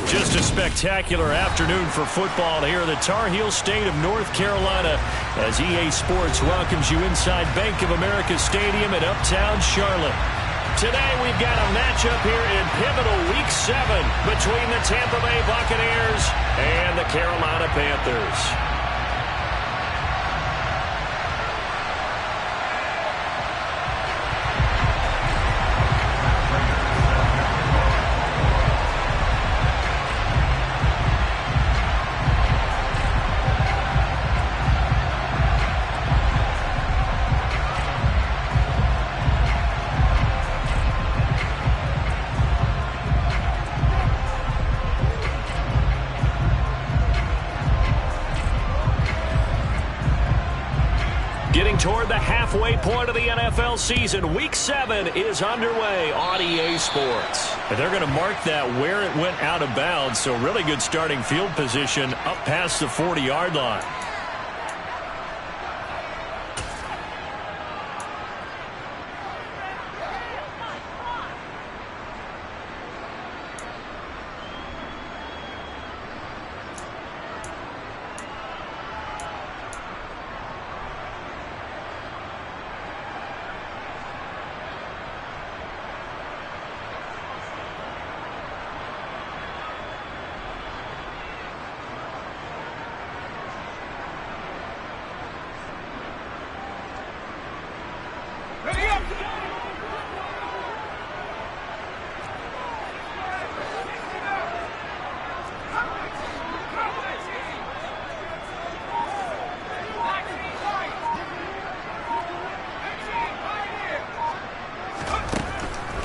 Just a spectacular afternoon for football here in the Tar Heel state of North Carolina as EA Sports welcomes you inside Bank of America Stadium in Uptown Charlotte. Today we've got a matchup here in pivotal Week 7 between the Tampa Bay Buccaneers and the Carolina Panthers. Getting toward the halfway point of the NFL season, Week 7 is underway on EA Sports. And they're going to mark that where it went out of bounds, so really good starting field position up past the 40-yard line.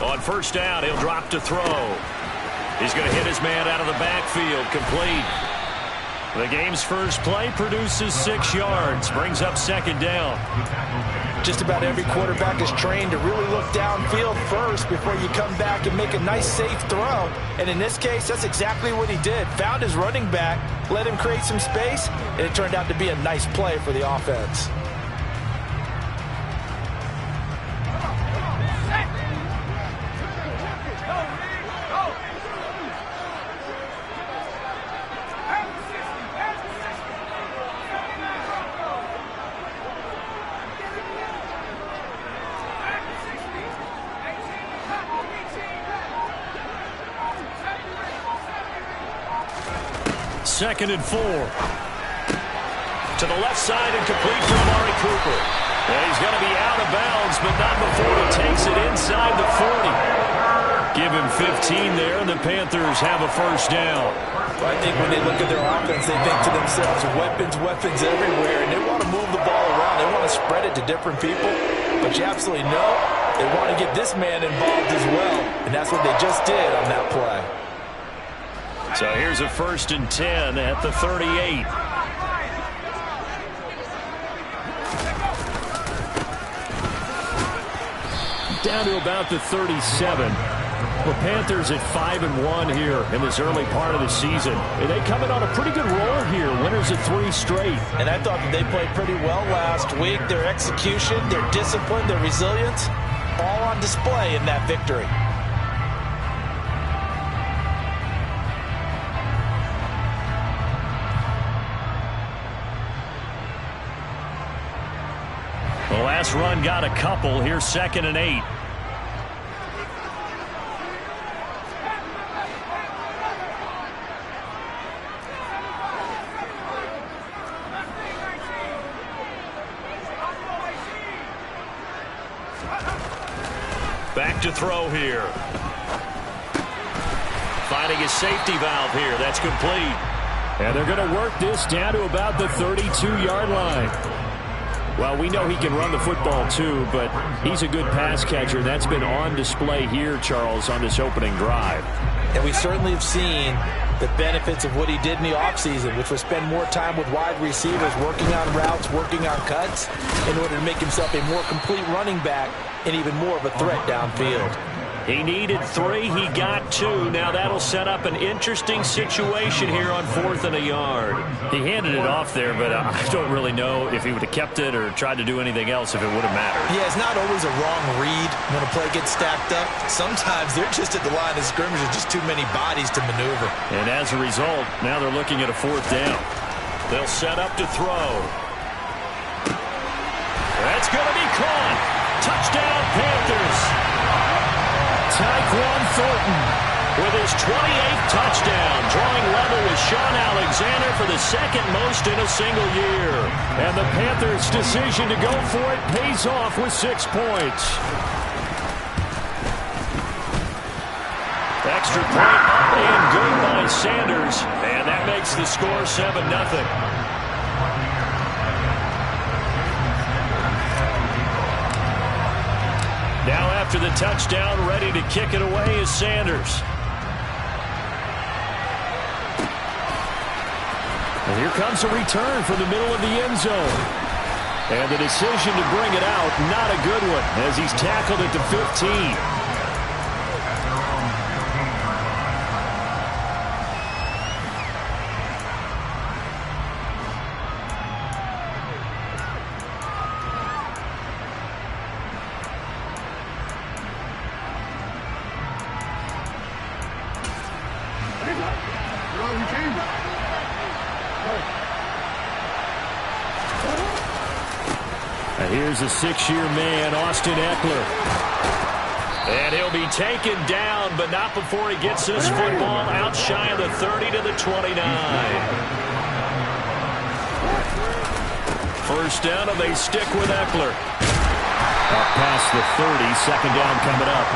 On first down, he'll drop to throw. He's going to hit his man out of the backfield, complete. The game's first play produces 6 yards, brings up second down. Just about every quarterback is trained to really look downfield first before you come back and make a nice, safe throw. And in this case, that's exactly what he did. Found his running back, let him create some space, and it turned out to be a nice play for the offense. Second and 4. To the left side and complete for Amari Cooper. And he's going to be out of bounds, but not before he takes it inside the 40. Give him 15 there, and the Panthers have a first down. Well, I think when they look at their offense, they think to themselves, weapons everywhere, and they want to move the ball around. They want to spread it to different people. But you absolutely know they want to get this man involved as well, and that's what they just did on that play. So here's a 1st and 10 at the 38. Down to about the 37. The Panthers at 5-1 here in this early part of the season. And they come in on a pretty good roll here, winners of 3 straight. And I thought that they played pretty well last week. Their execution, their discipline, their resilience, all on display in that victory. The last run got a couple. Here's 2nd and 8. Back to throw here. Finding his safety valve here. That's complete. And they're going to work this down to about the 32-yard line. Well, we know he can run the football too, but he's a good pass catcher. That's been on display here, Charles, on this opening drive. And we certainly have seen the benefits of what he did in the offseason, which was spend more time with wide receivers, working on routes, working on cuts, in order to make himself a more complete running back and even more of a threat downfield. He needed 3. He got 2. Now that'll set up an interesting situation here on 4th and a yard. He handed it off there, but I don't really know if he would have kept it or tried to do anything else if it would have mattered. Yeah, it's not always a wrong read when a play gets stacked up. Sometimes they're just at the line of scrimmage with just too many bodies to maneuver. And as a result, now they're looking at a 4th down. They'll set up to throw. That's going to be caught. Touchdown, Panthers. Tyquan Thornton with his 28th touchdown, drawing level with Sean Alexander for the 2nd most in a single year. And the Panthers' decision to go for it pays off with 6 points. Extra point up and good by Sanders, and that makes the score 7-0. Now after the touchdown, ready to kick it away is Sanders. And here comes a return from the middle of the end zone. And the decision to bring it out, not a good one, as he's tackled at the 15. Here's a 6-year man, Austin Eckler. And he'll be taken down, but not before he gets this football out shy of the 30 to the 29. First down, and they stick with Eckler. Up past the 30, second down coming up.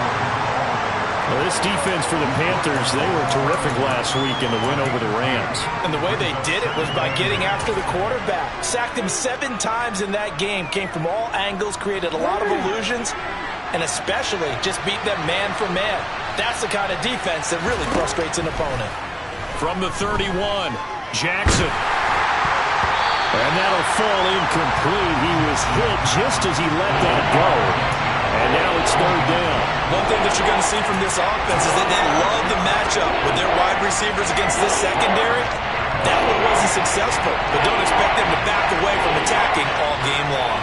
Well, this defense for the Panthers, they were terrific last week in the win over the Rams. And the way they did it was by getting after the quarterback. Sacked him 7 times in that game. Came from all angles, created a lot of illusions, and especially just beat them man for man. That's the kind of defense that really frustrates an opponent. From the 31, Jackson. And that'll fall incomplete. He was hit just as he let that go. And now it's 3rd down. One thing that you're going to see from this offense is that they love the matchup with their wide receivers against this secondary. That one wasn't successful, but don't expect them to back away from attacking all game long.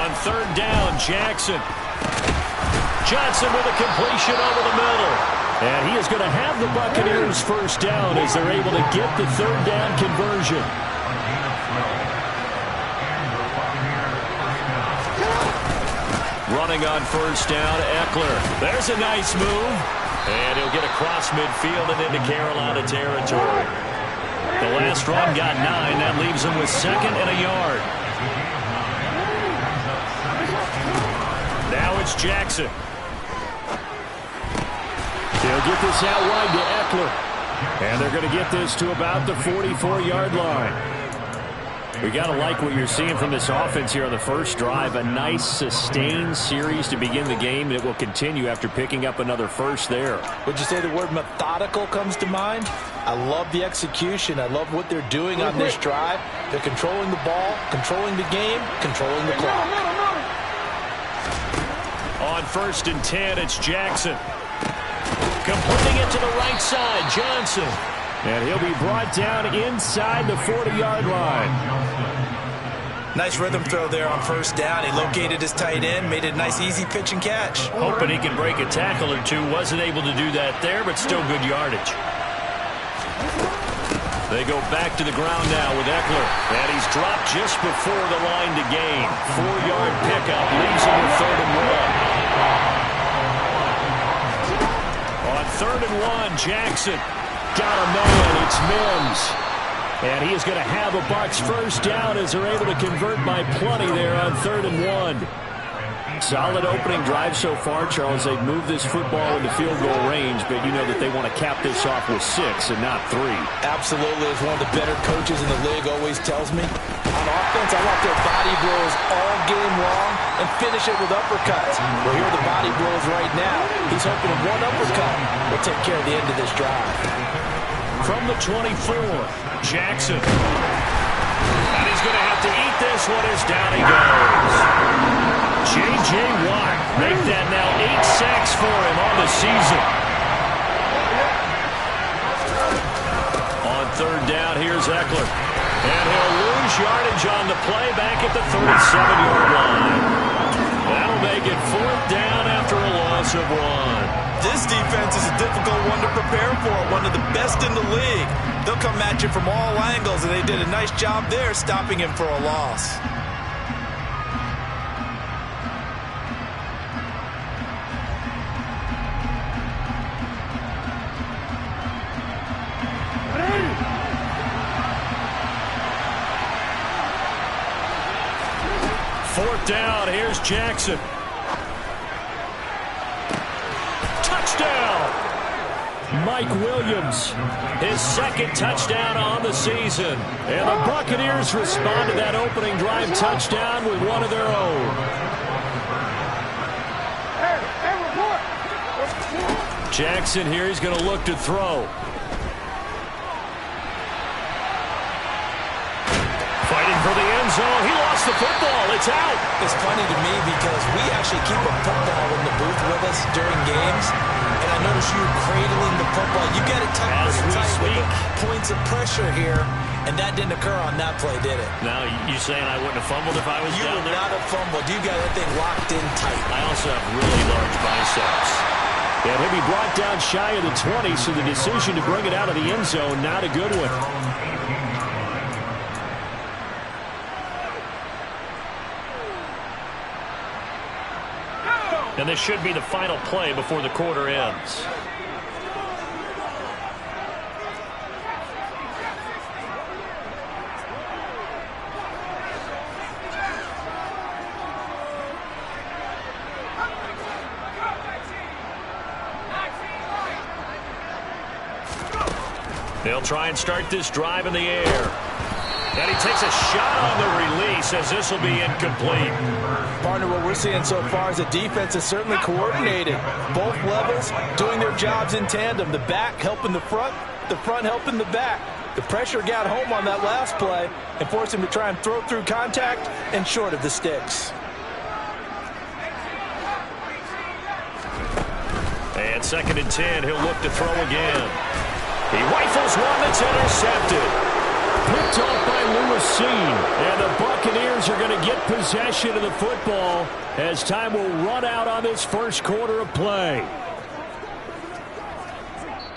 On 3rd down, Jackson. Johnson with a completion over the middle. And he is going to have the Buccaneers first down as they're able to get the 3rd down conversion. Running on first down, Eckler. There's a nice move. And he'll get across midfield and into Carolina territory. The last run got 9. That leaves him with 2nd and a yard. Now it's Jackson. They'll get this out wide to Eckler. And they're going to get this to about the 44-yard line. We got to like what you're seeing from this offense here on the first drive. A nice, sustained series to begin the game, and it will continue after picking up another first there. Would you say the word methodical comes to mind? I love the execution. I love what they're doing on this drive. They're controlling the ball, controlling the game, controlling the clock. On 1st and 10, it's Jackson. Completing it to the right side, Johnson. And he'll be brought down inside the 40-yard line. Nice rhythm throw there on first down. He located his tight end, made it a nice, easy pitch and catch. Hoping he can break a tackle or two. Wasn't able to do that there, but still good yardage. They go back to the ground now with Eckler. And he's dropped just before the line to gain. 4-yard pickup leaves him with 3rd and 1. On 3rd and 1, Jackson. Got a man, it's Mims. And he is going to have a Bucs first down as they're able to convert by plenty there on 3rd and 1. Solid opening drive so far, Charles. They've moved this football into field goal range, but you know that they want to cap this off with 6 and not 3. Absolutely. As one of the better coaches in the league always tells me, on offense, I want their body blows all game long and finish it with uppercuts. Well, here are the body blows right now. He's hoping one uppercut will take care of the end of this drive. From the 24, Jackson. And he's going to have to eat this one as down he goes. J.J. Watt. Make that now 8 sacks for him on the season. On third down, here's Eckler. And he'll lose yardage on the play back at the 37-yard line. That'll make it fourth down after a loss of 1. This defense is a difficult one to prepare for, one of the best in the league. They'll come at you from all angles, and they did a nice job there stopping him for a loss. Fourth down, here's Jackson. Touchdown! Mike Williams, his second touchdown on the season. And the Buccaneers respond to that opening drive touchdown with one of their own. Jackson here, he's going to look to throw. Fighting for the end zone. He lost the football. It's out. It's funny to me because we actually keep a football in the booth with us during games. And I notice you cradling the football. You got it tucked pretty tight with the points of pressure here. And that didn't occur on that play, did it? Now, you saying I wouldn't have fumbled if I was down there? You would not have fumbled. You got that thing locked in tight. I also have really large biceps. And he'll be brought down shy of the 20, so the decision to bring it out of the end zone, not a good one. And this should be the final play before the quarter ends. They'll try and start this drive in the air. And he takes a shot on the release as this will be incomplete. Partner, what we're seeing so far is the defense is certainly coordinated. Both levels doing their jobs in tandem. The back helping the front helping the back. The pressure got home on that last play and forced him to try and throw through contact and short of the sticks. And 2nd and 10, he'll look to throw again. He rifles one that's intercepted. Picked off by Lewis. And the Buccaneers are going to get possession of the football as time will run out on this first quarter of play.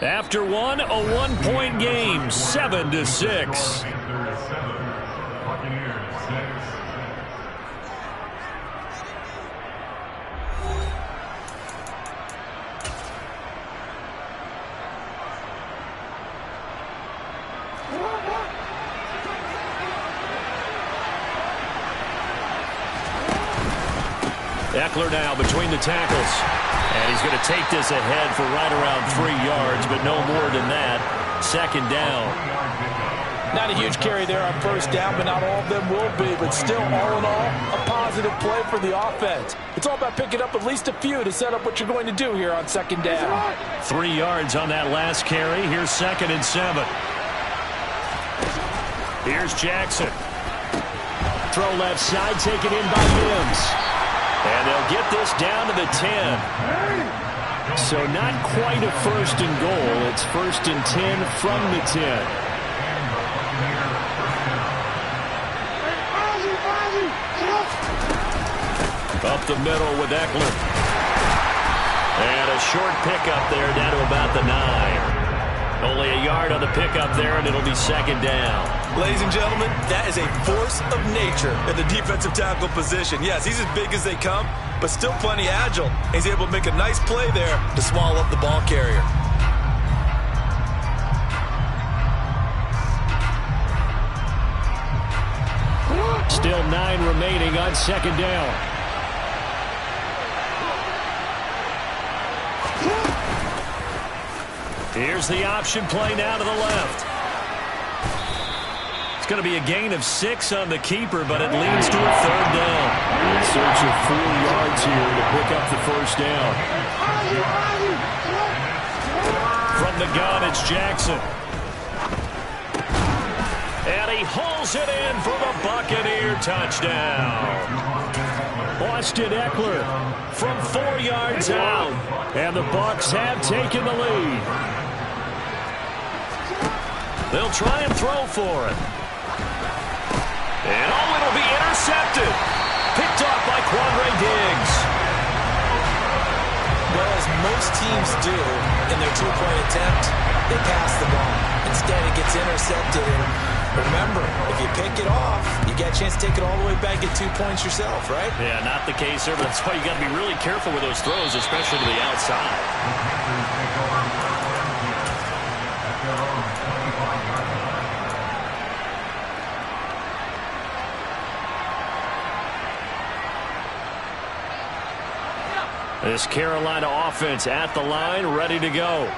After one, a one-point game, 7-6. Eckler now between the tackles. And he's going to take this ahead for right around 3 yards, but no more than that. 2nd down. Not a huge carry there on first down, but not all of them will be. But still, all in all, a positive play for the offense. It's all about picking up at least a few to set up what you're going to do here on 2nd down. 3 yards on that last carry. Here's 2nd and 7. Here's Jackson. Throw left side, taken in by Mims. And they'll get this down to the 10. So not quite a 1st and goal. It's 1st and 10 from the 10. Up the middle with Eckler. And a short pickup there down to about the 9. Only a yard on the pickup there, and it'll be 2nd down. Ladies and gentlemen, that is a force of nature in the defensive tackle position. Yes, he's as big as they come, but still plenty agile. He's able to make a nice play there to swallow up the ball carrier. Still 9 remaining on 2nd down. Here's the option play now to the left. It's going to be a gain of 6 on the keeper, but it leads to a 3rd down. In search of 4 yards here to pick up the 1st down. From the gun, it's Jackson. And And he hauls it in for the Buccaneer touchdown. Austin Eckler from 4 yards out. And the Bucs have taken the lead. They'll try and throw for it. And it'll be intercepted. Picked off by Quandre Diggs. Well, as most teams do in their two-point attempt, they pass the ball. Instead, it gets intercepted. And remember, if you pick it off, you get a chance to take it all the way back, get 2 points yourself, right? Yeah, not the case there, but that's why you got to be really careful with those throws, especially to the outside. This Carolina offense at the line, ready to go.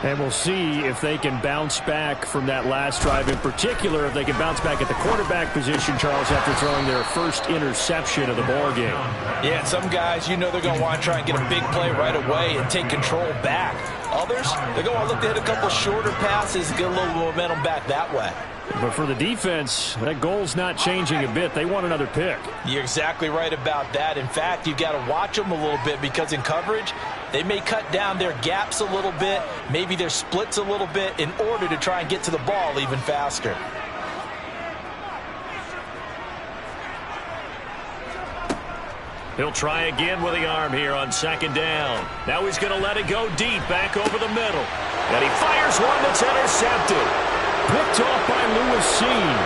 And we'll see if they can bounce back from that last drive. In particular, if they can bounce back at the quarterback position, Charles, after throwing their first interception of the ballgame. Yeah, some guys, they're going to want to try and get a big play right away and take control back. Others, they're going to look to hit a couple shorter passes and get a little momentum back that way. But for the defense, that goal's not changing a bit. They want another pick. You're exactly right about that. In fact, you've got to watch them a little bit because in coverage, they may cut down their gaps a little bit, maybe their splits a little bit in order to try and get to the ball even faster. He'll try again with the arm here on second down. Now he's going to let it go deep, back over the middle. And he fires one that's intercepted. Picked off by Lewis Seen.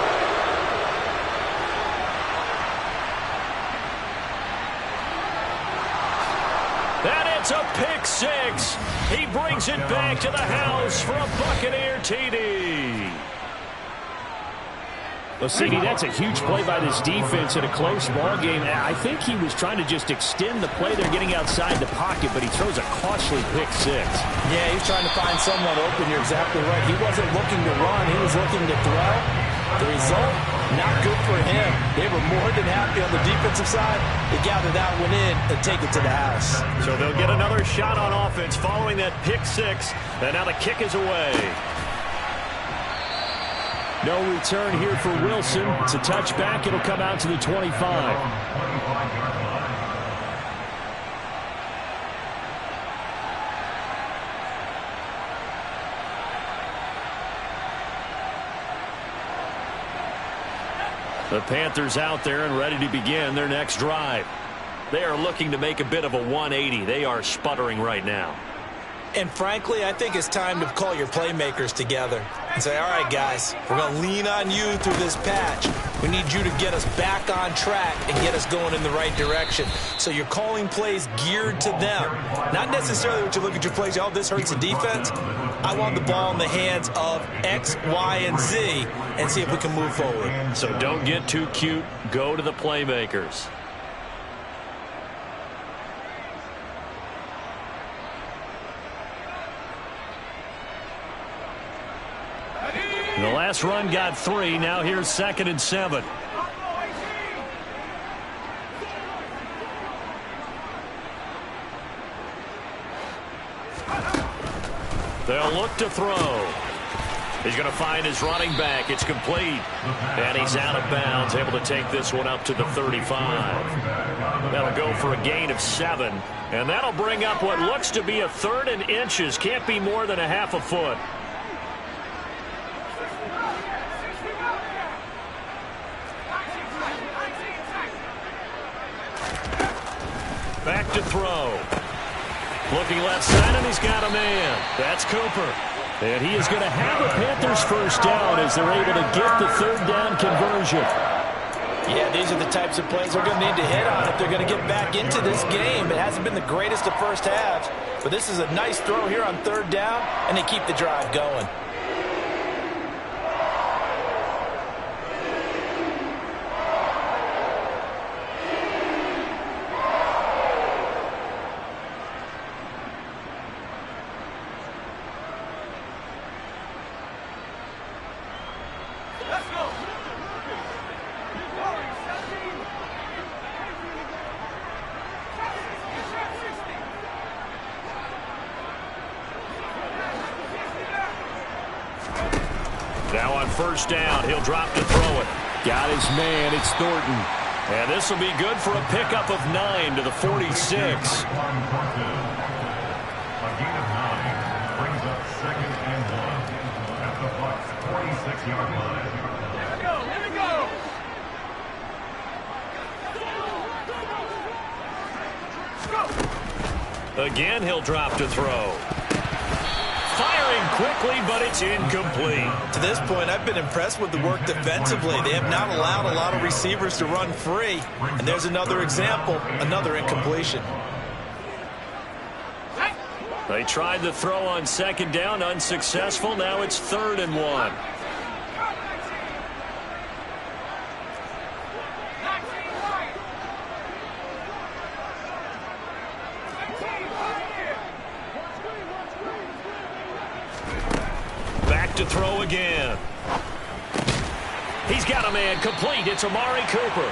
And it's a pick six. He brings it back to the house for a Buccaneer TD. Well, CD, that's a huge play by this defense in a close ball game. I think he was trying to just extend the play. They're getting outside the pocket, but he throws a costly pick six. Yeah, he's trying to find someone open. You're exactly right. He wasn't looking to run. He was looking to throw. The result, not good for him. They were more than happy on the defensive side to gather that one in and take it to the house. So they'll get another shot on offense following that pick six, and now the kick is away. No return here for Wilson. It's a touchback. It'll come out to the 25. The Panthers out there and ready to begin their next drive. They are looking to make a bit of a 180. They are sputtering right now. And frankly, I think it's time to call your playmakers together and say, all right, guys, we're going to lean on you through this patch. We need you to get us back on track and get us going in the right direction. So you're calling plays geared to them. Not necessarily what you look at your plays, oh, this hurts the defense. I want the ball in the hands of X, Y, and Z and see if we can move forward. So don't get too cute. Go to the playmakers. The last run got 3. Now here's 2nd and 7. They'll look to throw. He's going to find his running back. It's complete. And he's out of bounds, able to take this one up to the 35. That'll go for a gain of 7. And that'll bring up what looks to be a 3rd and inches. Can't be more than a half a foot. Back to throw. Looking left side, and he's got a man. That's Cooper. And he is going to have a Panthers first down as they're able to get the 3rd down conversion. Yeah, these are the types of plays they're going to need to hit on if they're going to get back into this game. It hasn't been the greatest of first halves, but this is a nice throw here on 3rd down, and they keep the drive going. Now on first down, he'll drop to throw it. Got his man. It's Thornton. And this will be good for a pickup of 9 to the 46. A gain of 9 brings up 2nd and 1 at the Bucs' 46-yard line. Here we go. Again, he'll drop to throw. Firing quickly, but it's incomplete. To this point, I've been impressed with the work defensively. They have not allowed a lot of receivers to run free. And there's another example, another incompletion. They tried the throw on second down, unsuccessful. Now it's 3rd and 1. Back to throw again. He's got a man complete. It's Amari Cooper.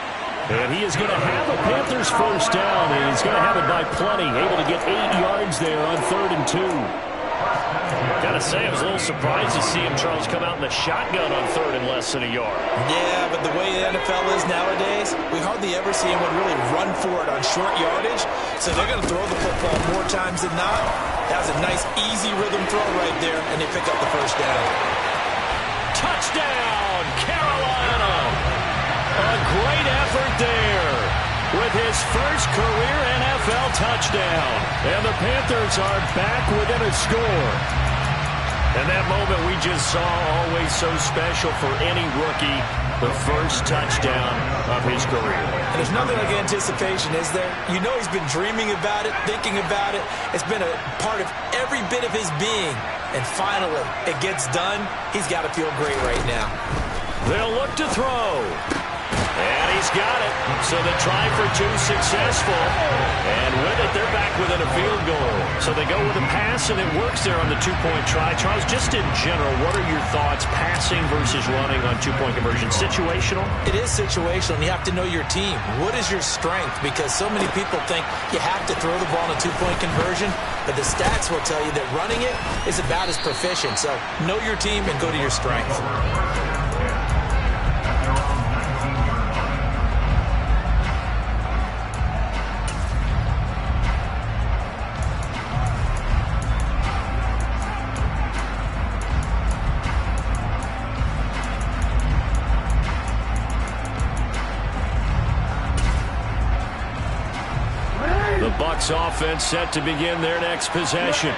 And he is going to have a Panthers first down, and he's going to have it by plenty. Able to get 8 yards there on 3rd and 2. Got to say, I was a little surprised to see him, Charles, come out in the shotgun on 3rd and less than a yard. Yeah, but the way the NFL is nowadays, we hardly ever see anyone really run for it on short yardage. So they're going to throw the football more times than not. That was a nice, easy rhythm throw right there, and they pick up the first down. Touchdown, Carolina! A great effort there with his first career NFL touchdown. And the Panthers are back within a score. And that moment we just saw, always so special for any rookie, the first touchdown of his career. And there's nothing like anticipation, is there? You know he's been dreaming about it, thinking about it. It's been a part of every bit of his being. And finally, it gets done. He's got to feel great right now. They'll look to throw. And he's got it. So the try for 2 successful. And with it, they're back within a field goal. So they go with a pass, and it works there on the 2-point try. Charles, just in general, what are your thoughts, passing versus running on 2-point conversion? Situational? It is situational, and you have to know your team. What is your strength? Because so many people think you have to throw the ball in a 2-point conversion, but the stats will tell you that running it is about as proficient. So know your team and go to your strength. Offense set to begin their next possession.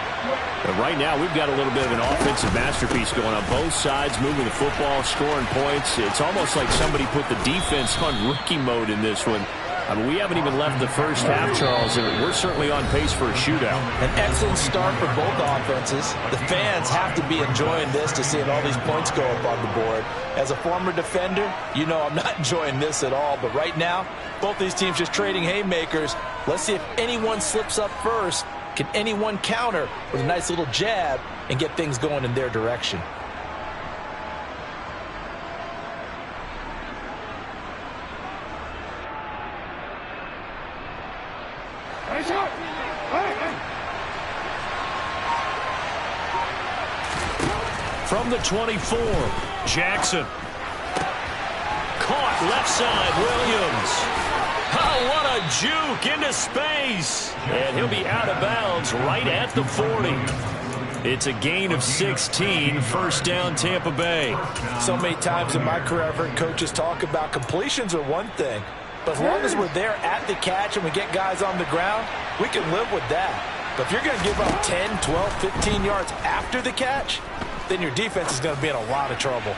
But right now, we've got a little bit of an offensive masterpiece going on both sides, moving the football, scoring points. It's almost like somebody put the defense on rookie mode in this one. I mean, we haven't even left the first half, Charles, and we're certainly on pace for a shootout. An excellent start for both offenses. The fans have to be enjoying this to see all these points go up on the board. As a former defender, you know I'm not enjoying this at all. But right now, both these teams just trading haymakers. Let's see if anyone slips up first. Can anyone counter with a nice little jab and get things going in their direction? From the 24, Jackson. Caught left side, Williams. Oh, what a juke into space. And he'll be out of bounds right at the 40. It's a gain of 16, first down Tampa Bay. So many times in my career I've heard coaches talk about completions are one thing. But as long as we're there at the catch and we get guys on the ground, we can live with that. But if you're going to give up 10, 12, 15 yards after the catch, then your defense is going to be in a lot of trouble.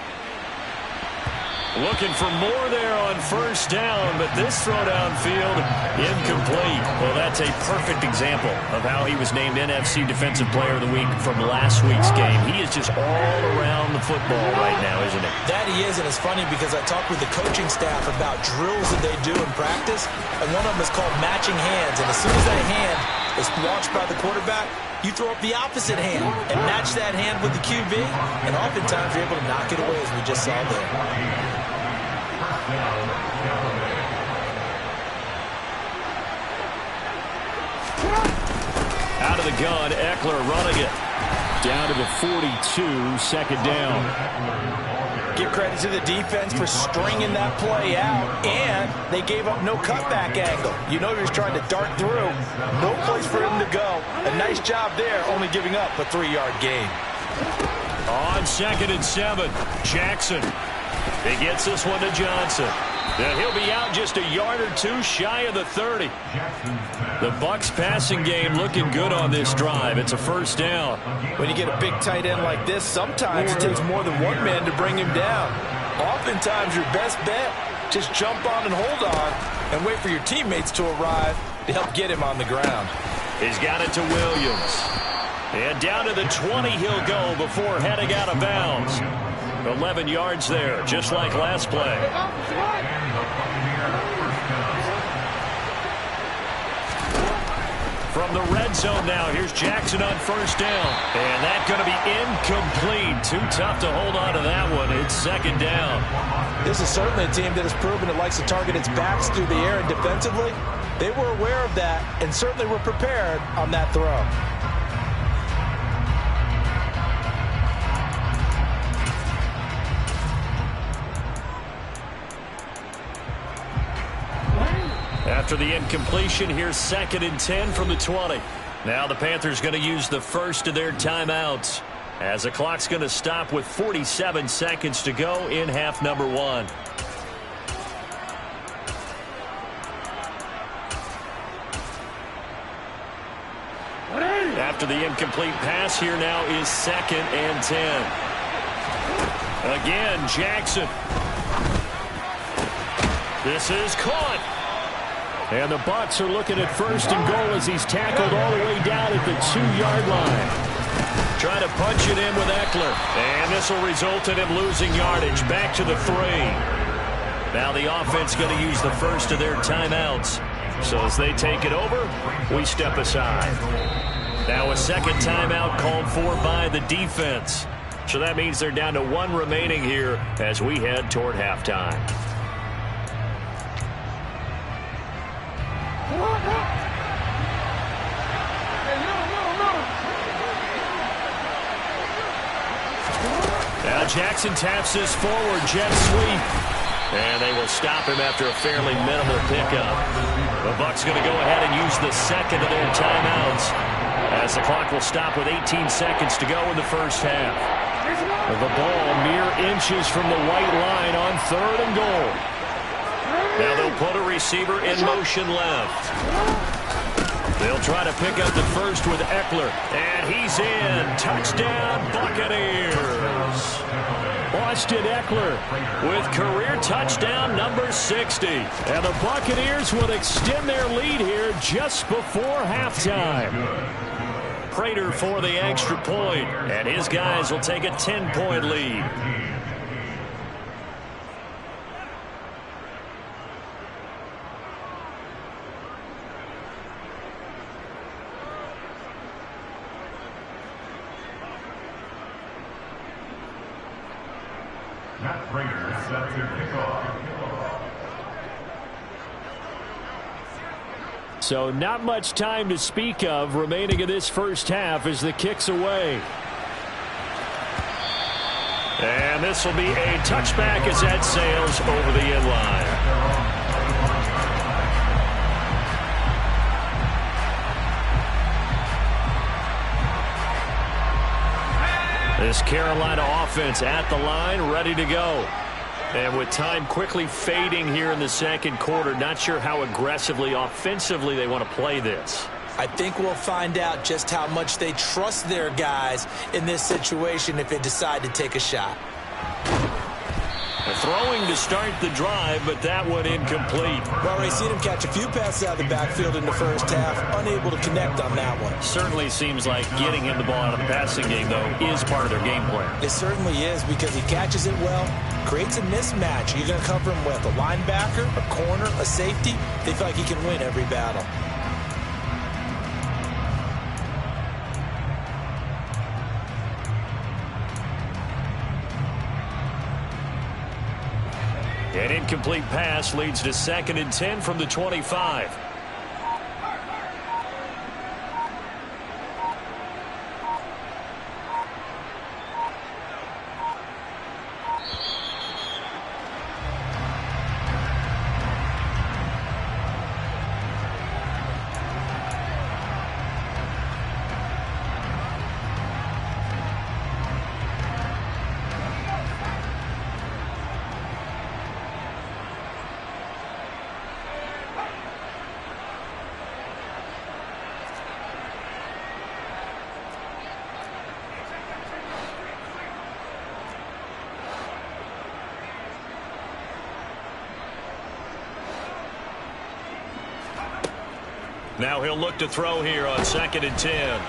Looking for more there on first down, but this throw downfield incomplete. Well, that's a perfect example of how he was named NFC Defensive Player of the Week from last week's game. He is just all around the football right now, isn't he? That he is, and it's funny because I talked with the coaching staff about drills that they do in practice, and one of them is called matching hands. And as soon as that hand is launched by the quarterback, you throw up the opposite hand and match that hand with the QB, and oftentimes you're able to knock it away, as we just saw there. Out of the gun, Eckler running it. Down to the 42, second down. Give credit to the defense for stringing that play out, and they gave up no cutback angle. You know he was trying to dart through. No place for him to go. A nice job there, only giving up a 3-yard gain. On 2nd and 7, Jackson. He gets this one to Johnson. Then he'll be out just a yard or two shy of the 30. The Bucs passing game looking good on this drive. It's a first down. When you get a big tight end like this, sometimes it takes more than one man to bring him down. Oftentimes your best bet, just jump on and hold on and wait for your teammates to arrive to help get him on the ground. He's got it to Williams. And down to the 20 he'll go before heading out of bounds. 11 yards there, just like last play. From the red zone now, here's Jackson on first down. And that's going to be incomplete. Too tough to hold on to that one. It's 2nd down. This is certainly a team that has proven it likes to target its backs through the air, and defensively, they were aware of that and certainly were prepared on that throw. After the incompletion, here's 2nd and 10 from the 20. Now the Panthers going to use the first of their timeouts, as the clock's going to stop with 47 seconds to go in half number 1. After the incomplete pass, here now is 2nd and 10. Again, Jackson. This is caught. And the Bucs are looking at 1st and goal as he's tackled all the way down at the 2-yard line. Trying to punch it in with Eckler. And this will result in him losing yardage. Back to the 3. Now the offense going to use the first of their timeouts. So as they take it over, we step aside. Now a 2nd timeout called for by the defense. So that means they're down to 1 remaining here as we head toward halftime. Now Jackson taps this forward, jet sweep. And they will stop him after a fairly minimal pickup. The Bucs going to go ahead and use the 2nd of their timeouts, as the clock will stop with 18 seconds to go in the first half. The ball mere inches from the white line on 3rd and goal. Now they'll put a receiver in motion left. They'll try to pick up the first with Eckler. And he's in. Touchdown, Buccaneers. Austin Eckler with career touchdown number 60. And the Buccaneers will extend their lead here just before halftime. Prater for the extra point, and his guys will take a 10-point lead. Matt Prater set to kick off. So not much time to speak of remaining in this first half as the kick's away. And this will be a touchback as that sails over the end line. This Carolina offense at the line, ready to go. And with time quickly fading here in the second quarter, not sure how aggressively, offensively they want to play this. I think we'll find out just how much they trust their guys in this situation if they decide to take a shot. Throwing to start the drive, but that one incomplete. Well, Ray, seen him catch a few passes out of the backfield in the first half, unable to connect on that one. Certainly seems like getting him the ball out of the passing game, though, is part of their game plan. It certainly is, because he catches it well, creates a mismatch. You're going to cover him with a linebacker, a corner, a safety. They feel like he can win every battle. An incomplete pass leads to 2nd and 10 from the 25. Now he'll look to throw here on 2nd and 10.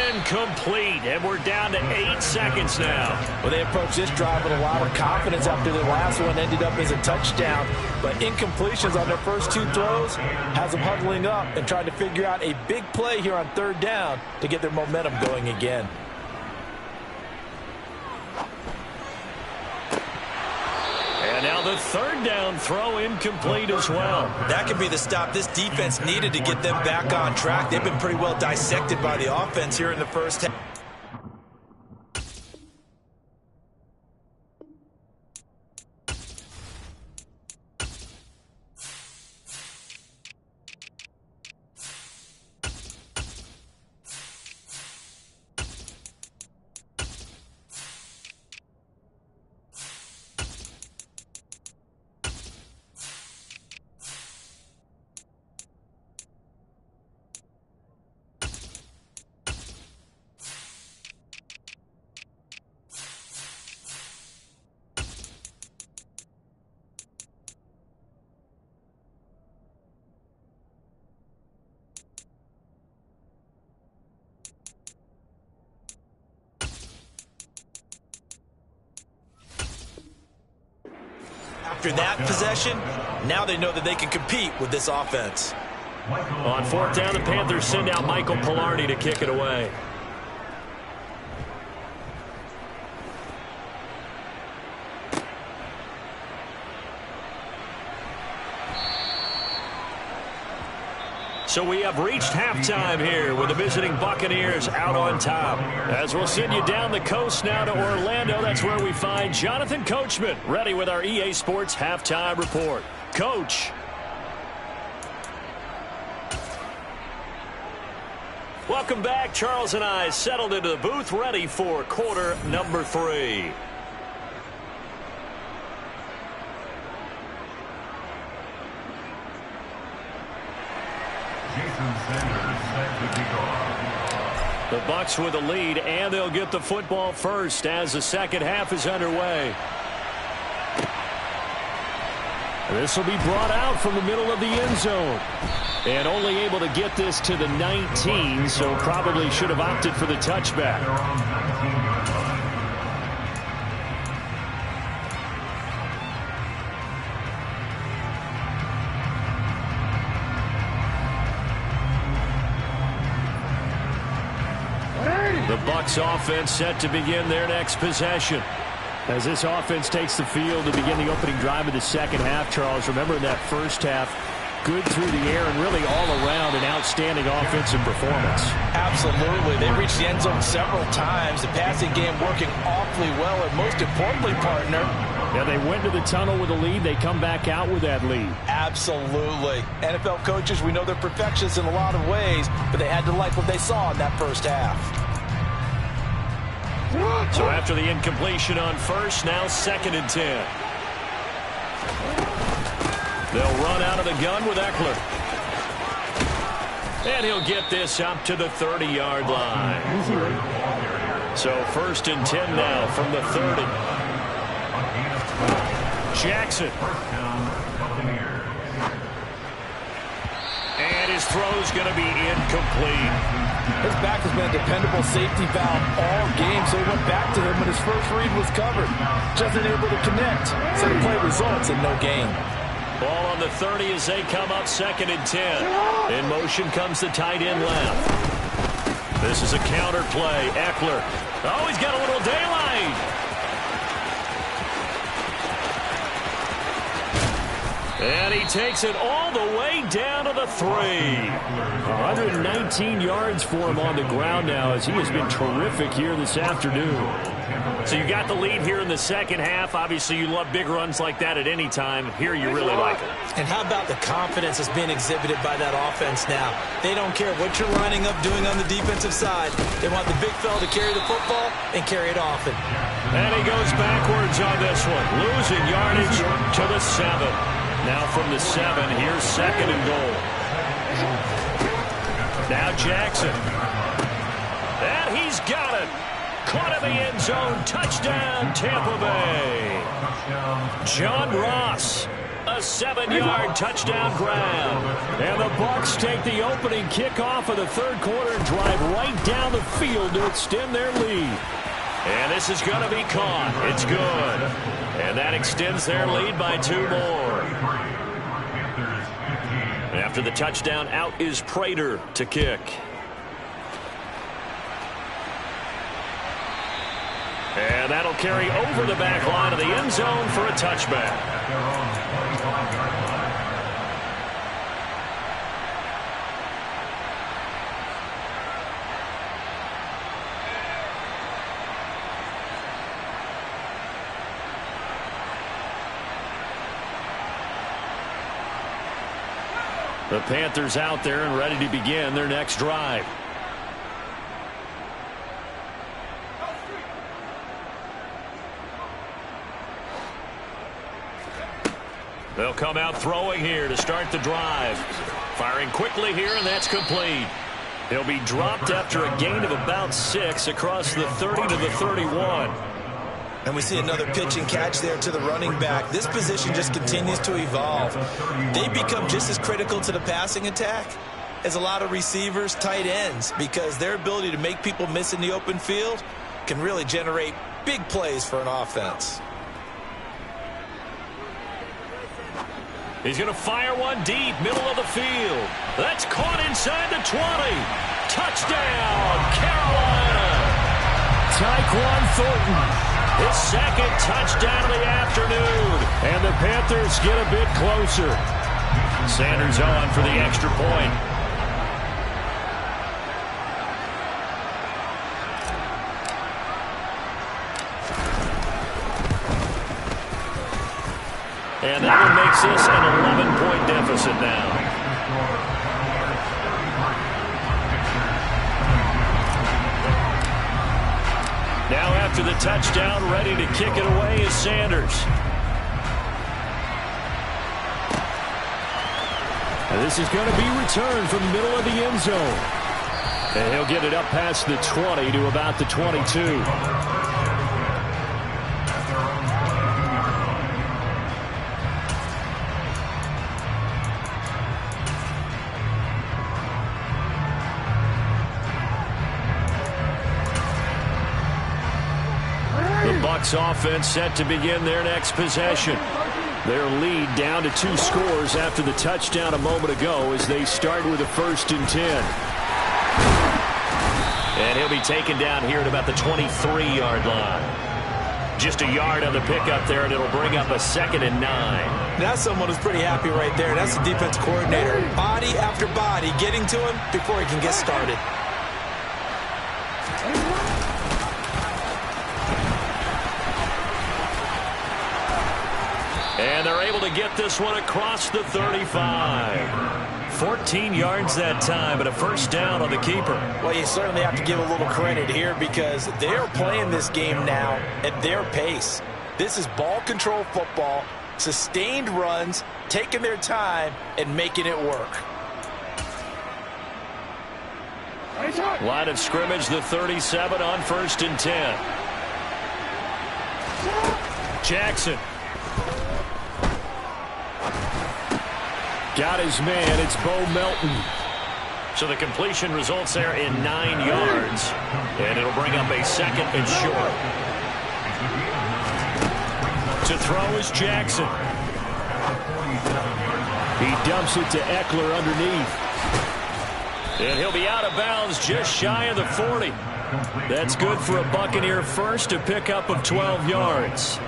Incomplete, and we're down to 8 seconds now. Well, they approached this drive with a lot of confidence after the last one ended up as a touchdown. But incompletions on their first 2 throws has them huddling up and trying to figure out a big play here on 3rd down to get their momentum going again. And now the 3rd down throw incomplete as well. That could be the stop this defense needed to get them back on track. They've been pretty well dissected by the offense here in the first half. After that possession, now they know that they can compete with this offense. On 4th down, the Panthers send out Michael Pilardi to kick it away. So we have reached halftime here with the visiting Buccaneers out on top. As we'll send you down the coast now to Orlando, that's where we find Jonathan Coachman ready with our EA Sports halftime report. Coach. Welcome back. Charles and I settled into the booth ready for quarter number 3. The Bucs with a lead, and they'll get the football first as the second half is underway. This will be brought out from the middle of the end zone. And only able to get this to the 19, so probably should have opted for the touchback. The Bucs offense set to begin their next possession. As this offense takes the field to begin the opening drive of the second half, Charles, remember in that first half, good through the air and really all around an outstanding offensive performance. Absolutely. They reached the end zone several times. The passing game working awfully well, and most importantly, partner, yeah, they went to the tunnel with a lead. They come back out with that lead. Absolutely. NFL coaches, we know they're perfectionists in a lot of ways, but they had to like what they saw in that first half. So after the incompletion on first, now 2nd and 10. They'll run out of the gun with Eckler. And he'll get this up to the 30-yard line. So 1st and 10 now from the 30. Jackson. And his throw's going to be incomplete. His back has been a dependable safety valve all game, so he went back to him when his first read was covered. Just unable to connect. So the play results in no gain. Ball on the 30 as they come up 2nd and 10. In motion comes the tight end left. This is a counter play. Eckler. Oh, he's got a little daylight. And he takes it all the way down to the 3. 119 yards for him on the ground now as he has been terrific here this afternoon. So you got the lead here in the second half. Obviously, you love big runs like that at any time. Here you really like it. And how about the confidence that's being exhibited by that offense now? They don't care what you're lining up doing on the defensive side. They want the big fella to carry the football and carry it often. And he goes backwards on this one, losing yardage to the 7. Now from the 7, here's 2nd and goal. Now Jackson. And he's got it. Caught in the end zone. Touchdown, Tampa Bay. John Ross, a A 7-yard touchdown grab. And the Bucs take the opening kickoff of the third quarter and drive right down the field to extend their lead. And this is going to be caught. It's good. And that extends their lead by 2 more. After the touchdown, out is Prater to kick. And that'll carry over the back line of the end zone for a touchback. The Panthers out there and ready to begin their next drive. They'll come out throwing here to start the drive. Firing quickly here, and that's complete. He'll be dropped after a gain of about 6 across the 30 to the 31. And we see another pitch and catch there to the running back. This position just continues to evolve. They become just as critical to the passing attack as a lot of receivers, tight ends, because their ability to make people miss in the open field can really generate big plays for an offense. He's going to fire one deep, middle of the field. That's caught inside the 20. Touchdown, Carolina. Tyquan Thornton. His second touchdown of the afternoon. And the Panthers get a bit closer. Sanders on for the extra point. And that one makes this an 11-point deficit now. Now after the touchdown, ready to kick it away is Sanders. And this is going to be returned from the middle of the end zone. And he'll get it up past the 20 to about the 22. Bucs offense set to begin their next possession. Their lead down to 2 scores after the touchdown a moment ago as they start with a 1st and 10. And he'll be taken down here at about the 23-yard line. Just a yard on the pickup there, and it'll bring up a 2nd and 9. Now someone who's pretty happy right there. That's the defense coordinator. Body after body getting to him before he can get started. And they're able to get this one across the 35. 14 yards that time, but a 1st down on the keeper. Well, you certainly have to give a little credit here because they're playing this game now at their pace. This is ball control football, sustained runs, taking their time, and making it work. Line of scrimmage, the 37 on 1st and 10. Jackson. Got his man. It's Bo Melton. So the completion results there in 9 yards. And it'll bring up a 2nd and short. To throw is Jackson. He dumps it to Eckler underneath. And he'll be out of bounds just shy of the 40. That's good for a Buccaneer first, a pickup of 12 yards.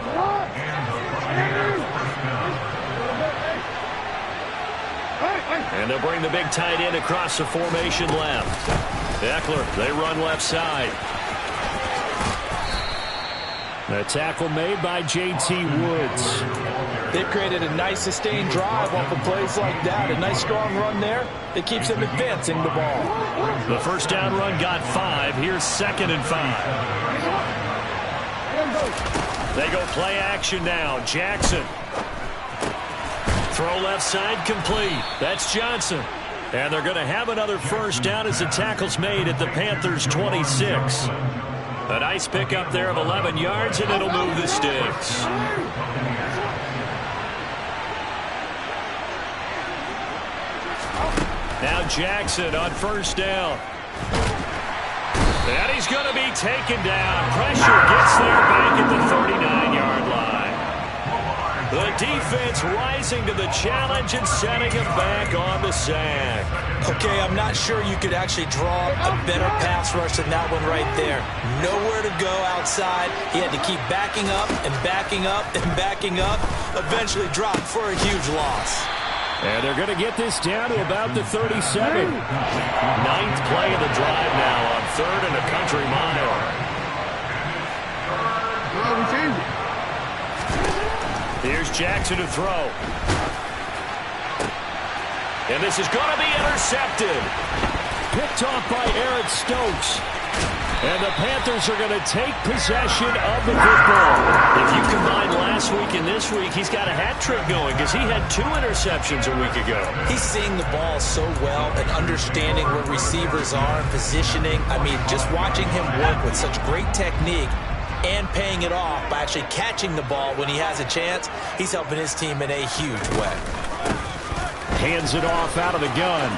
And they'll bring the big tight end across the formation left. Eckler, they run left side. A tackle made by J.T. Woods. They've created a nice sustained drive off of plays like that. A nice strong run there that keeps them advancing the ball. The 1st down run got 5. Here's 2nd and 5. They go play action now. Jackson. Throw left side complete. That's Johnson. And they're going to have another 1st down as the tackle's made at the Panthers' 26. A nice pickup there of 11 yards, and it'll move the sticks. Now Jackson on first down. And he's going to be taken down. Pressure gets there back at the 39-yard line. The defense rising to the challenge and setting him back on the sack. Okay, I'm not sure you could actually draw a better pass rush than that one right there. Nowhere to go outside. He had to keep backing up and backing up and backing up. Eventually dropped for a huge loss. And they're going to get this down to about the 37. Ninth play of the drive now on 3rd and a country mile. Here's Jackson to throw. And this is going to be intercepted. Picked off by Eric Stokes. And the Panthers are going to take possession of the football. If you combine last week and this week, he's got a hat trick going because he had 2 interceptions a week ago. He's seeing the ball so well and understanding where receivers are and positioning. I mean, just watching him work with such great technique and paying it off by actually catching the ball when he has a chance, he's helping his team in a huge way. Hands it off out of the gun.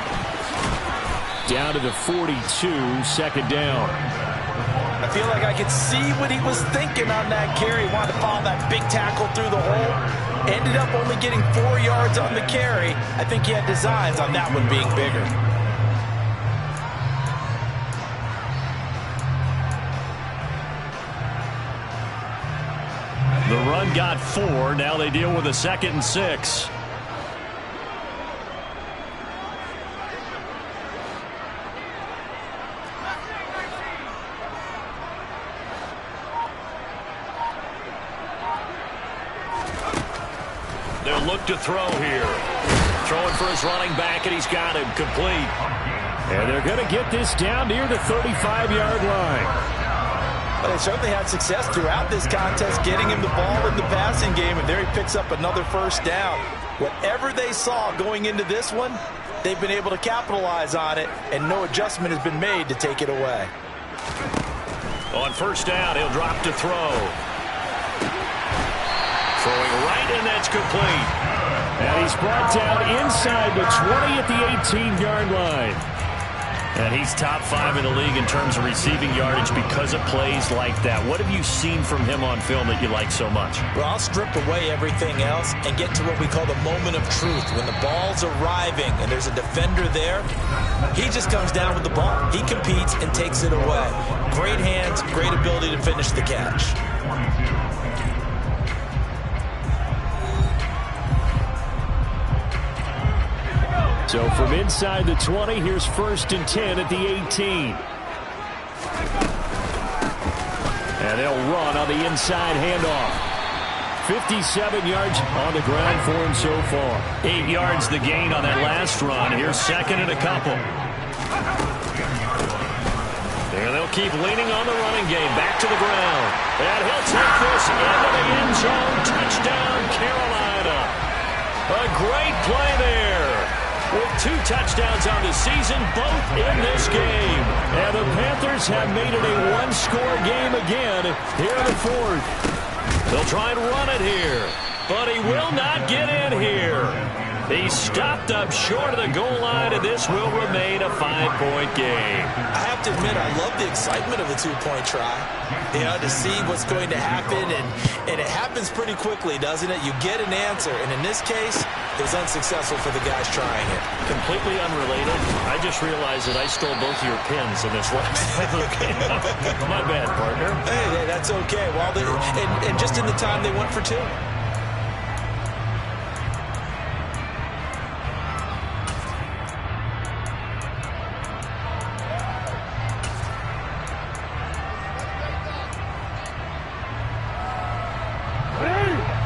Down to the 42, 2nd down. I feel like I could see what he was thinking on that carry. Wanted to follow that big tackle through the hole. Ended up only getting 4 yards on the carry. I think he had designs on that one being bigger. The run got 4. Now they deal with a 2nd and 6. They'll look to throw here. Throwing for his running back, and he's got him complete. And they're going to get this down near the 35-yard line. But they certainly had success throughout this contest, getting him the ball in the passing game, and there he picks up another first down. Whatever they saw going into this one, they've been able to capitalize on it, and no adjustment has been made to take it away. On first down, he'll drop to throw. Throwing right, and that's complete. And he's brought down inside the 20 at the 18-yard line. And he's top 5 in the league in terms of receiving yardage because of plays like that. What have you seen from him on film that you like so much? Well, I'll strip away everything else and get to what we call the moment of truth. When the ball's arriving and there's a defender there, he just comes down with the ball. He competes and takes it away. Great hands, great ability to finish the catch. So from inside the 20, here's 1st and 10 at the 18. And they'll run on the inside handoff. 57 yards on the ground for him so far. 8 yards the gain on that last run. Here's 2nd and a couple. And they'll keep leaning on the running game. Back to the ground. And he'll take this into the end zone. Touchdown, Carolina. A great play there. With 2 touchdowns on the season, both in this game. And the Panthers have made it a 1-score game again here in the 4th. They'll try and run it here, but he will not get in here. He's stopped up short of the goal line, and this will remain a 5-point game. I have to admit, I love the excitement of the 2-point try. You know, to see what's going to happen, and it happens pretty quickly, doesn't it? You get an answer, and in this case, it was unsuccessful for the guys trying it. Completely unrelated. I just realized that I stole both of your pins in this last game. My bad, partner. Hey, that's okay. Well, and just in the time they went for 2.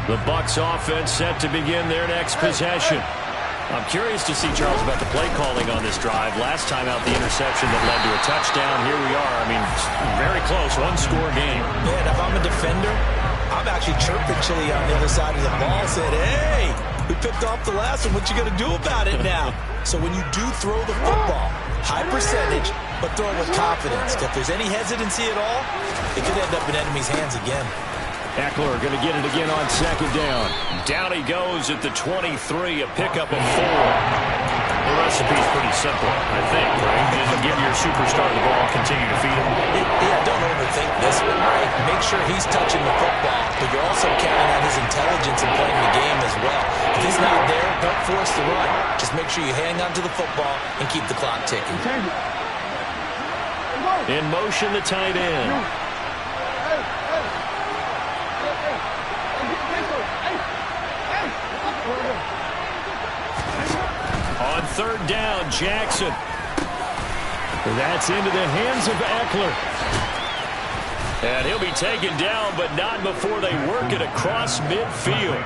The Bucs offense set to begin their next possession. I'm curious to see, Charles, about the play calling on this drive. Last time out, the interception that led to a touchdown. Here we are. I mean, very close, 1-score game. Yeah, and if I'm a defender, I'm actually chirping Chili on the other side of the ball. Said, hey, we picked off the last one. What you going to do about it now? So when you do throw the football, high percentage, but throw it with confidence. If there's any hesitancy at all, it could end up in enemy's hands again. Eckler going to get it again on second down. Down he goes at the 23, a pickup of 4. The recipe's pretty simple, I think, right? Just give your superstar the ball, continue to feed him. Yeah, don't overthink this one, right? Make sure he's touching the football, but you're also counting on his intelligence in playing the game as well. If he's not there, don't force the run. Just make sure you hang on to the football and keep the clock ticking. In motion, the tight end. On third down, Jackson. That's into the hands of Eckler. And he'll be taken down, but not before they work it across midfield.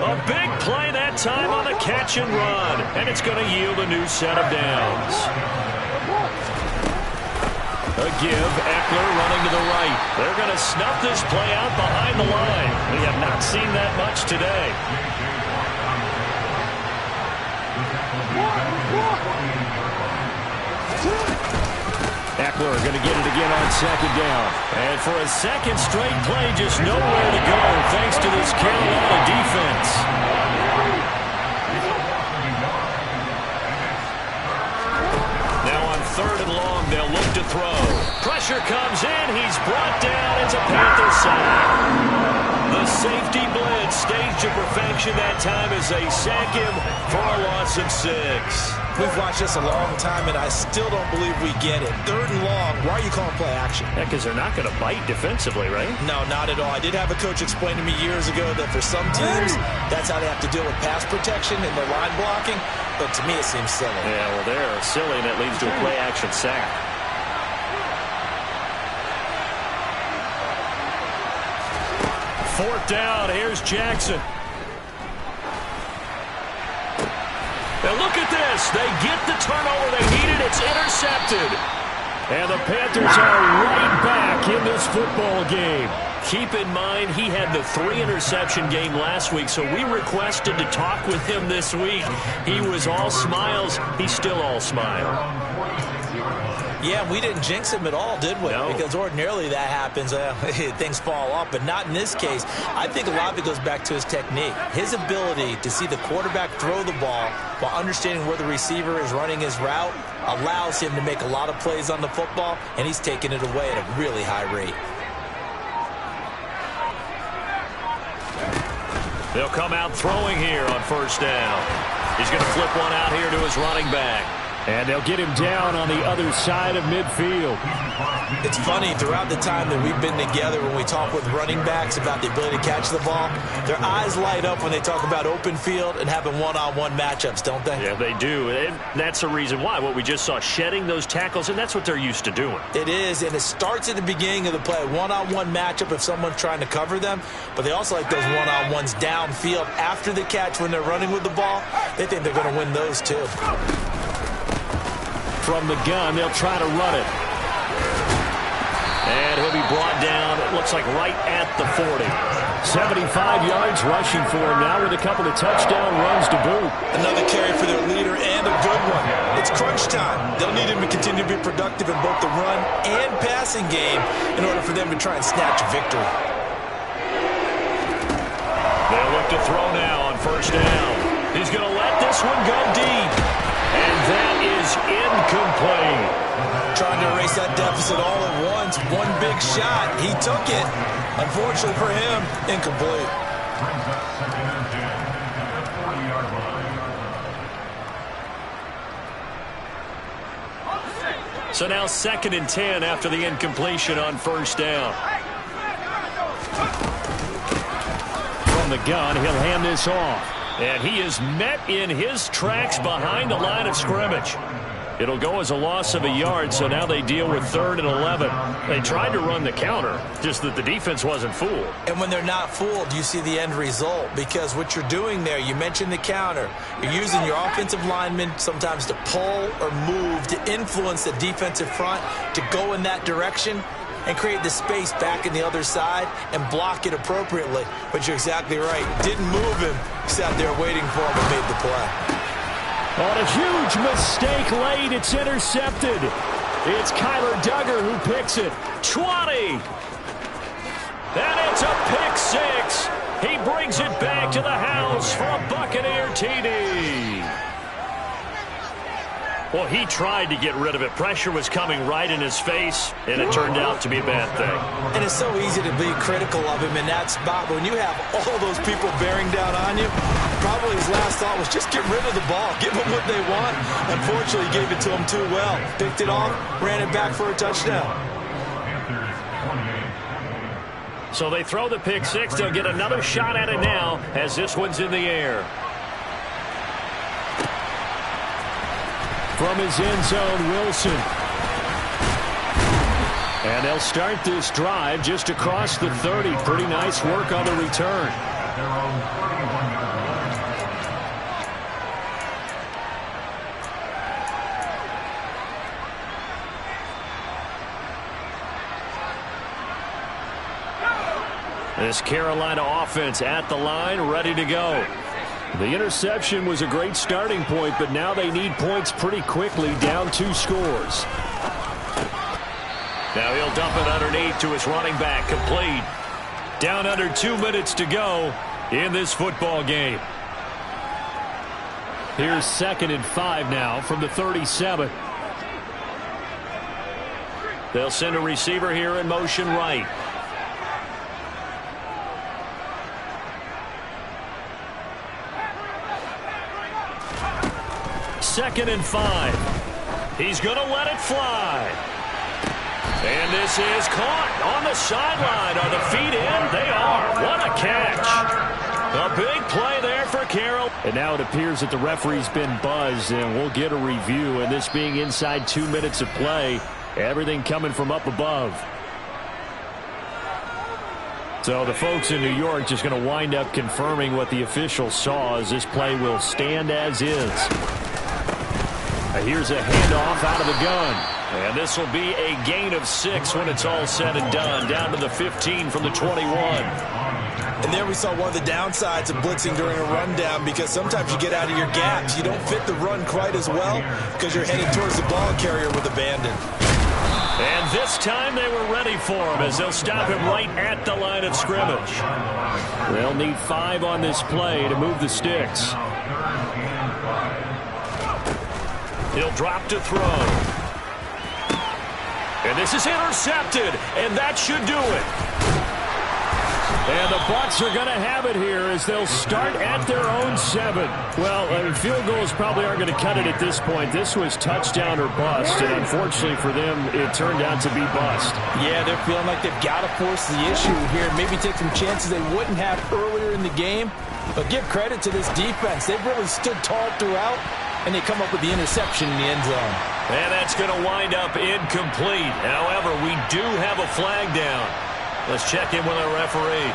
A big play that time on the catch and run. And it's going to yield a new set of downs. A give, Eckler running to the right. They're going to snuff this play out behind the line. We have not seen that much today. Eckler going to get it again on second down. And for a second straight play, just nowhere to go thanks to this Carolina defense. Now on third and long, they'll look to throw. Pressure comes in. He's brought down. It's a Panther sack. The safety blitz staged to perfection that time as they sack him for a loss of 6. We've watched this a long time, and I still don't believe we get it. Third and long, why are you calling play action? Yeah, because they're not going to bite defensively, right? No, not at all. I did have a coach explain to me years ago that for some teams, that's how they have to deal with pass protection and their line blocking, but to me it seems silly. Yeah, well, they're silly, and it leads to a play action sack. Fourth down, here's Jackson. Now look at this. They get the turnover they needed. It's intercepted. And the Panthers are right back in this football game. Keep in mind, he had the 3-interception game last week, so we requested to talk with him this week. He was all smiles. He's still all smile. Yeah, we didn't jinx him at all, did we? No. Because ordinarily that happens. Things fall off, but not in this case. I think a lot of it goes back to his technique. His ability to see the quarterback throw the ball while understanding where the receiver is running his route allows him to make a lot of plays on the football, and he's taking it away at a really high rate. They'll come out throwing here on first down. He's going to flip one out here to his running back. And they'll get him down on the other side of midfield. It's funny, throughout the time that we've been together, when we talk with running backs about the ability to catch the ball, their eyes light up when they talk about open field and having one-on-one matchups, don't they? Yeah, they do. And that's the reason why. What we just saw, shedding those tackles, and that's what they're used to doing. It is, and it starts at the beginning of the play. One-on-one matchup if someone's trying to cover them, but they also like those one-on-ones downfield after the catch when they're running with the ball. They think they're going to win those too. From the gun, they'll try to run it. And he'll be brought down, it looks like right at the 40. 75 yards rushing for him now with a couple of touchdown runs to boot. Another carry for their leader and a good one. It's crunch time. They'll need him to continue to be productive in both the run and passing game in order for them to try and snatch a victory. They'll look to throw now on first down. He's going to let this one go deep. And that is incomplete. Trying to erase that deficit all at once. One big shot. He took it. Unfortunately for him, incomplete. So now 2nd and 10 after the incompletion on first down. From the gun, he'll hand this off. And he is met in his tracks behind the line of scrimmage. It'll go as a loss of a yard, so now they deal with 3rd and 11. They tried to run the counter, just that the defense wasn't fooled. And when they're not fooled, you see the end result, because what you're doing there, you mentioned the counter. You're using your offensive linemen sometimes to pull or move to influence the defensive front to go in that direction and create the space back in the other side and block it appropriately. But you're exactly right. Didn't move him. Sat there waiting for him and made the play. On a huge mistake late, it's intercepted. It's Kyler Duggar who picks it. 20. And it's a pick six. He brings it back to the house for a Buccaneer TD. Well, he tried to get rid of it. Pressure was coming right in his face, and it turned out to be a bad thing. And it's so easy to be critical of him in that spot. But when you have all those people bearing down on you, probably his last thought was just get rid of the ball. Give them what they want. Unfortunately, he gave it to them too well. Picked it off, ran it back for a touchdown. So they throw the pick six. They'll get another shot at it now as this one's in the air. From his end zone, Wilson. And they'll start this drive just across the 30. Pretty nice work on the return. This Carolina offense at the line, ready to go. The interception was a great starting point, but now they need points pretty quickly, down 2 scores. Now he'll dump it underneath to his running back, complete. Down under 2 minutes to go in this football game. Here's 2nd and 5 now from the 37. They'll send a receiver here in motion right. Second and 5. He's going to let it fly. And this is caught on the sideline. Are the feet in? They are. What a catch. A big play there for Carroll. And now it appears that the referee's been buzzed, and we'll get a review. And this being inside 2 minutes of play, everything coming from up above. So the folks in New York just going to wind up confirming what the official saw, as this play will stand as is. Here's a handoff out of the gun. And this will be a gain of 6 when it's all said and done. Down to the 15 from the 21. And there we saw one of the downsides of blitzing during a rundown, because sometimes you get out of your gaps. You don't fit the run quite as well because you're headed towards the ball carrier with abandon. And this time they were ready for him, as they'll stop him right at the line of scrimmage. They'll need 5 on this play to move the sticks. He'll drop to throw. And this is intercepted, and that should do it. And the Bucs are going to have it here as they'll start at their own 7. Well, field goals probably aren't going to cut it at this point. This was touchdown or bust, and unfortunately for them, it turned out to be bust. Yeah, they're feeling like they've got to force the issue here, maybe take some chances they wouldn't have earlier in the game. But give credit to this defense. They've really stood tall throughout, and they come up with the interception in the end zone. And that's going to wind up incomplete. However, we do have a flag down. Let's check in with our referee.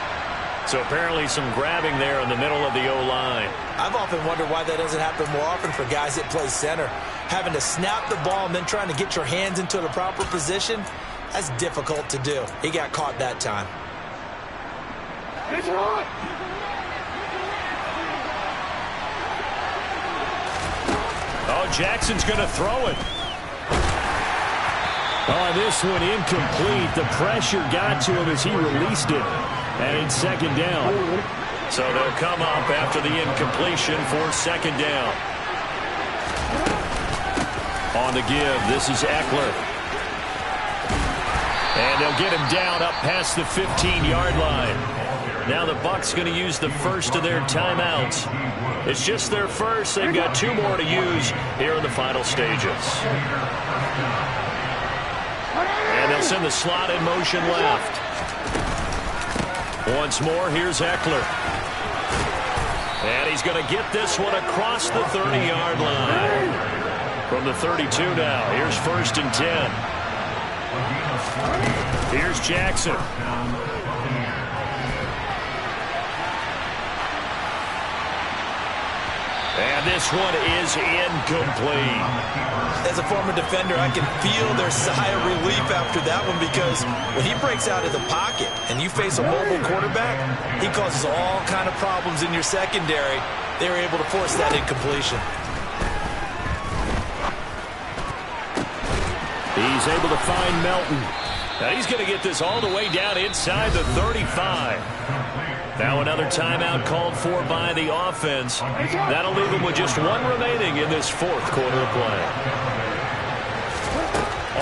So apparently some grabbing there in the middle of the O-line. I've often wondered why that doesn't happen more often for guys that play center. Having to snap the ball and then trying to get your hands into the proper position, that's difficult to do. He got caught that time. Oh, Jackson's going to throw it. Oh, this one incomplete. The pressure got to him as he released it. And it's 2nd down. So they'll come up after the incompletion for 2nd down. On the give, this is Eckler. And they'll get him down up past the 15-yard line. Now the Bucs going to use the first of their timeouts. It's just their first. They've got 2 more to use here in the final stages. And they'll send the slot in motion left. Once more, here's Eckler. And he's going to get this one across the 30-yard line. From the 32 now, here's 1st and 10. Here's Jackson. And this one is incomplete. As a former defender, I can feel their sigh of relief after that one, because when he breaks out of the pocket and you face a mobile quarterback, he causes all kind of problems in your secondary. They were able to force that incompletion. He's able to find Melton. Now he's going to get this all the way down inside the 35. Now another timeout called for by the offense. That'll leave them with just one remaining in this fourth quarter of play.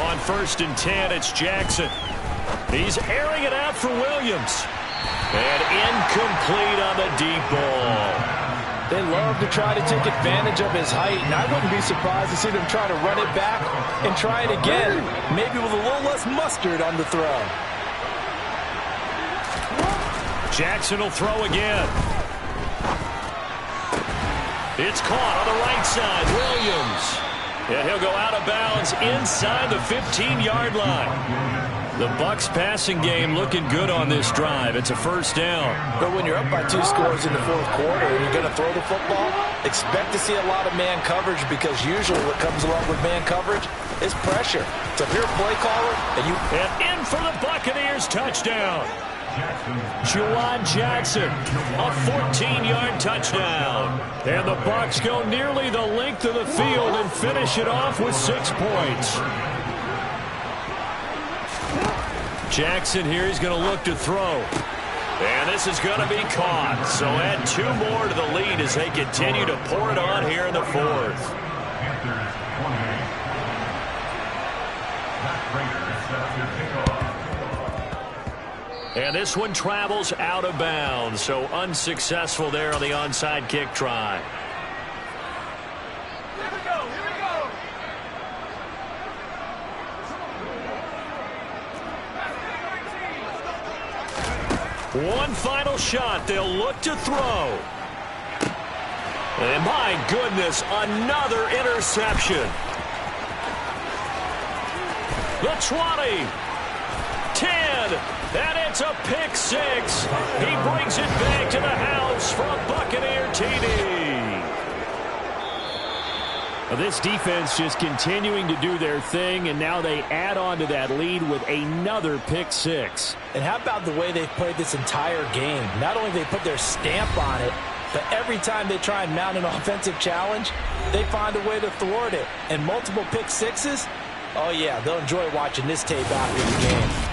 On 1st and 10, it's Jackson. He's airing it out for Williams. And incomplete on the deep ball. They love to try to take advantage of his height, and I wouldn't be surprised to see them try to run it back and try it again, maybe with a little less mustard on the throw. Jackson will throw again. It's caught on the right side. Williams. And he'll go out of bounds inside the 15-yard line. The Bucs passing game looking good on this drive. It's a first down. But when you're up by 2 scores in the fourth quarter and you're going to throw the football, expect to see a lot of man coverage, because usually what comes along with man coverage is pressure. So if you're a play caller and in for the Buccaneers, touchdown. Juwan Jackson, a 14-yard touchdown. And the Bucs go nearly the length of the field and finish it off with 6 points. Jackson here, he's going to look to throw. And this is going to be caught. So add 2 more to the lead as they continue to pour it on here in the fourth. And this one travels out of bounds. So unsuccessful there on the onside kick try. One final shot. They'll look to throw. And my goodness, another interception. The 20. 10. And it's a pick 6. He brings it back to the house for a Buccaneer TD. This defense just continuing to do their thing, and now they add on to that lead with another pick 6. And how about the way they've played this entire game? Not only they put their stamp on it, but every time they try and mount an offensive challenge, they find a way to thwart it. And multiple pick 6s, oh yeah, they'll enjoy watching this tape after the game.